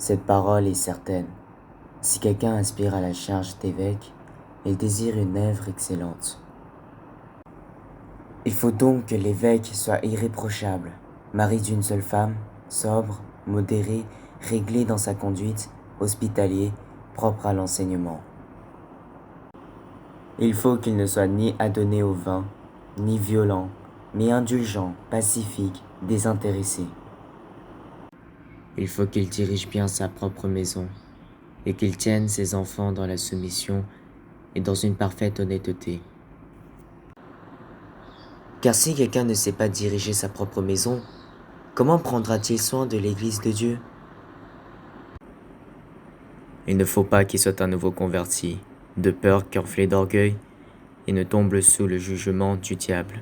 Cette parole est certaine. Si quelqu'un aspire à la charge d'évêque, il désire une œuvre excellente. Il faut donc que l'évêque soit irréprochable, mari d'une seule femme, sobre, modéré, réglé dans sa conduite, hospitalier, propre à l'enseignement. Il faut qu'il ne soit ni adonné au vin, ni violent, mais indulgent, pacifique, désintéressé. Il faut qu'il dirige bien sa propre maison, et qu'il tienne ses enfants dans la soumission et dans une parfaite honnêteté. Car si quelqu'un ne sait pas diriger sa propre maison, comment prendra-t-il soin de l'Église de Dieu? Il ne faut pas qu'il soit un nouveau converti, de peur qu'enflé d'orgueil, et ne tombe sous le jugement du diable.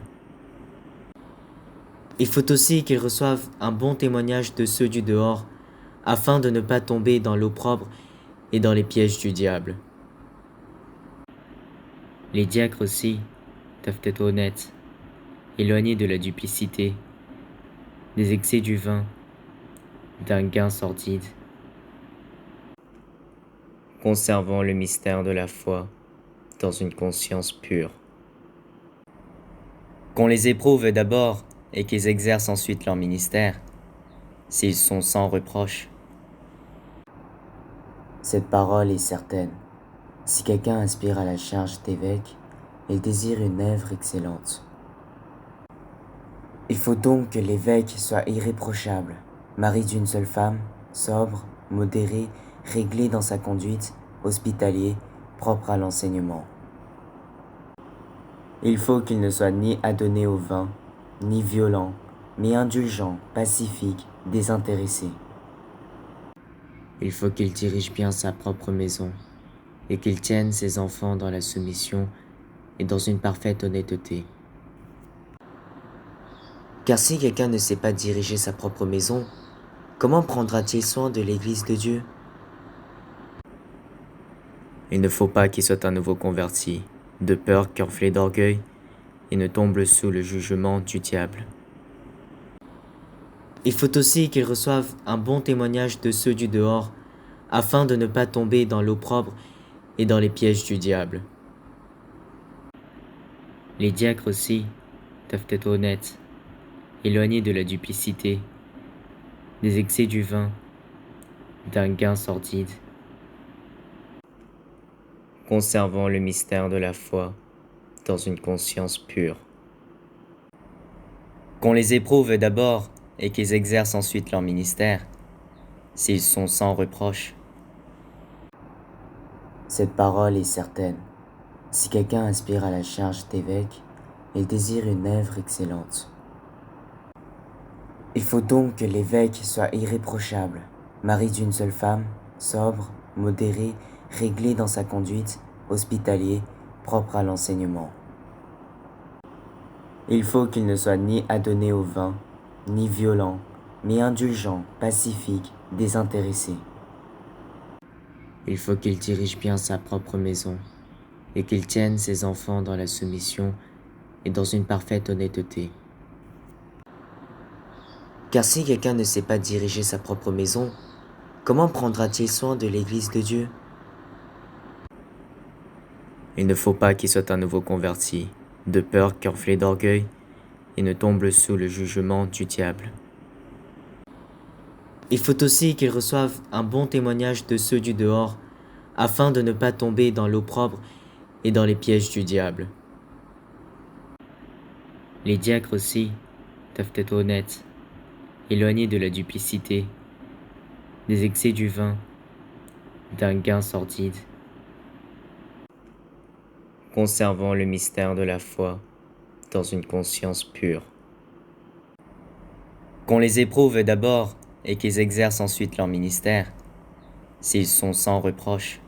Il faut aussi qu'il reçoive un bon témoignage de ceux du dehors, afin de ne pas tomber dans l'opprobre et dans les pièges du diable. Les diacres aussi doivent être honnêtes, éloignés de la duplicité, des excès du vin, d'un gain sordide, conservant le mystère de la foi dans une conscience pure. Qu'on les éprouve d'abord et qu'ils exercent ensuite leur ministère, s'ils sont sans reproche. Cette parole est certaine. Si quelqu'un aspire à la charge d'évêque, il désire une œuvre excellente. Il faut donc que l'évêque soit irréprochable, mari d'une seule femme, sobre, modéré, réglé dans sa conduite, hospitalier, propre à l'enseignement. Il faut qu'il ne soit ni adonné au vin, ni violent, mais indulgent, pacifique, désintéressé. Il faut qu'il dirige bien sa propre maison, et qu'il tienne ses enfants dans la soumission et dans une parfaite honnêteté. Car si quelqu'un ne sait pas diriger sa propre maison, comment prendra-t-il soin de l'Église de Dieu? Il ne faut pas qu'il soit un nouveau converti, de peur qu'enflé d'orgueil, et ne tombe sous le jugement du diable. Il faut aussi qu'il reçoive un bon témoignage de ceux du dehors, afin de ne pas tomber dans l'opprobre et dans les pièges du diable. Les diacres aussi doivent être honnêtes, éloignés de la duplicité, des excès du vin, d'un gain sordide, conservant le mystère de la foi dans une conscience pure. Qu'on les éprouve d'abord et qu'ils exercent ensuite leur ministère, s'ils sont sans reproche. Cette parole est certaine. Si quelqu'un aspire à la charge d'évêque, il désire une œuvre excellente. Il faut donc que l'évêque soit irréprochable, mari d'une seule femme, sobre, modéré, réglé dans sa conduite, hospitalier, propre à l'enseignement. Il faut qu'il ne soit ni adonné au vin, ni violent, mais indulgent, pacifique, désintéressé. Il faut qu'il dirige bien sa propre maison, et qu'il tienne ses enfants dans la soumission et dans une parfaite honnêteté. Car si quelqu'un ne sait pas diriger sa propre maison, comment prendra-t-il soin de l'Église de Dieu? Il ne faut pas qu'il soit un nouveau converti, de peur qu'enflé d'orgueil, et ne tombe sous le jugement du diable. Il faut aussi qu'il reçoive un bon témoignage de ceux du dehors, afin de ne pas tomber dans l'opprobre et dans les pièges du diable. Les diacres aussi doivent être honnêtes, éloignés de la duplicité, des excès du vin, d'un gain sordide, conservant le mystère de la foi dans une conscience pure. Qu'on les éprouve d'abord et qu'ils exercent ensuite leur ministère, s'ils sont sans reproche.